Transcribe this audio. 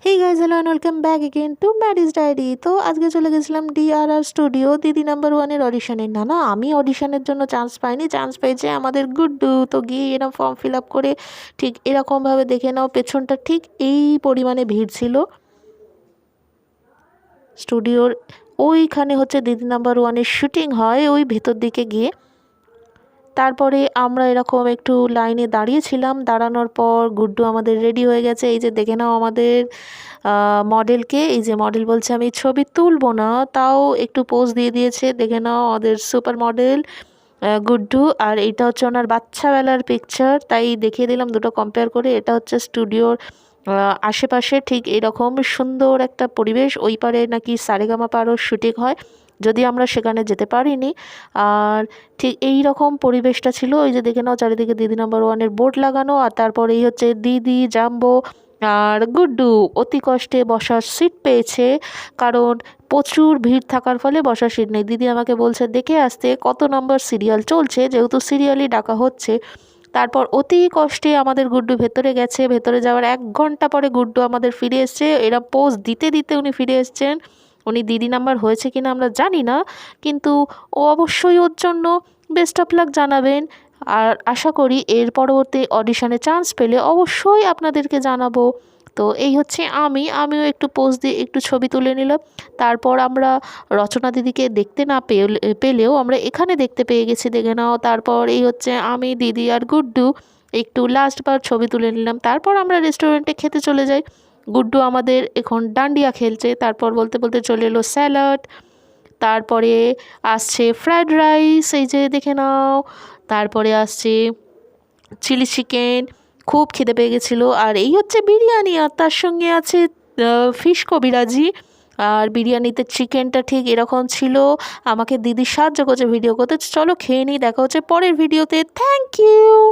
Hey guys, hello and welcome back again to marriage diary. তো আজকে চলে গেছিলাম DRR স্টুডিও দিদি নাম্বার ওয়ানের অডিশনে। না, আমি অডিশনের জন্য চান্স পাইনি, চান্স পেয়েছে আমাদের গুড্ডু। তো গিয়ে এরকম ফর্ম ফিল আপ করে ঠিক এরকমভাবে দেখে নাও, পেছনটা ঠিক এই পরিমাণে ভিড় ছিল স্টুডিওর। ওইখানে হচ্ছে দিদি নাম্বার ওয়ানের শুটিং হয়, ওই ভেতর দিকে গিয়ে। তারপরে আমরা এরকম একটু লাইনে দাঁড়িয়েছিলাম, দাঁড়ানোর পর গুড্ডু আমাদের রেডি হয়ে গেছে। এই যে দেখে নাও আমাদের মডেলকে। এই যে মডেল বলছে আমি ছবি তুলবো না, তাও একটু পোজ দিয়ে দিয়েছে। দেখে নাও আমাদের সুপার মডেল গুড্ডু। আর এটা হচ্ছে ওনার বাচ্চাবেলার পিকচার, তাই দেখিয়ে দিলাম দুটো কম্পেয়ার করে। এটা হচ্ছে স্টুডিওর আশেপাশে ঠিক এরকম সুন্দর একটা পরিবেশ। ওই পারে নাকি সারেগামাপারও শুটিং হয়, যদি আমরা সেখানে যেতে পারিনি। আর ঠিক এই রকম পরিবেশটা ছিল। ওই যে দেখে নাও চারিদিকে দিদি নাম্বার ওয়ানের বোর্ড লাগানো, আর তারপর এই হচ্ছে দিদি, জাম্বো আর গুড্ডু অতি কষ্টে বসার সিট পেয়েছে, কারণ প্রচুর ভিড় থাকার ফলে বসার সিট নেই। দিদি আমাকে বলছে দেখে আসতে কত নম্বর সিরিয়াল চলছে, যেহেতু সিরিয়ালই ডাকা হচ্ছে। তারপর অতি কষ্টে আমাদের গুড্ডু ভেতরে গেছে। ভেতরে যাওয়ার 1 ঘন্টা পরে গুড্ডু আমাদের ফিরে এসছে। এরা পোজ দিতে দিতে উনি ফিরে এসছেন। উনি দিদি নাম্বার হয়েছে কিনা আমরা জানি না, কিন্তু ও অবশ্যই ওর জন্য বেস্ট অফ লাক জানাবেন। আর আশা করি এর পরবর্তী অডিশনে চান্স পেলে অবশ্যই আপনাদেরকে জানাবো। তো এই হচ্ছে আমিও একটু পোজ দিয়ে একটু ছবি তুলে নিলাম। তারপর আমরা রচনা দিদিকে দেখতে না পেলেও আমরা এখানে দেখতে পেয়ে গেছি, দেখে নাও। তারপর এই হচ্ছে আমি, দিদি আর গুড্ডু একটু লাস্টবার ছবি তুলে নিলাম। তারপর আমরা রেস্টুরেন্টে খেতে চলে যাই। গুড্ডু আমাদের এখন ডান্ডিয়া খেলছে। তারপর বলতে বলতে চলে এলো স্যালাড, তারপরে আসছে ফ্রায়েড রাইস, এই যে দেখে নাও। তারপরে আসছে চিলি চিকেন, খুব খিদে পেয়ে গেছিলো। আর এই হচ্ছে বিরিয়ানি, আর তার সঙ্গে আছে ফিশ কবিরাজি। আর বিরিয়ানিতে চিকেনটা ঠিক এরকম ছিল। আমাকে দিদি সাহায্য করছে ভিডিও করতে। চলো খেয়ে নিই, দেখা হচ্ছে পরের ভিডিওতে। Thank you.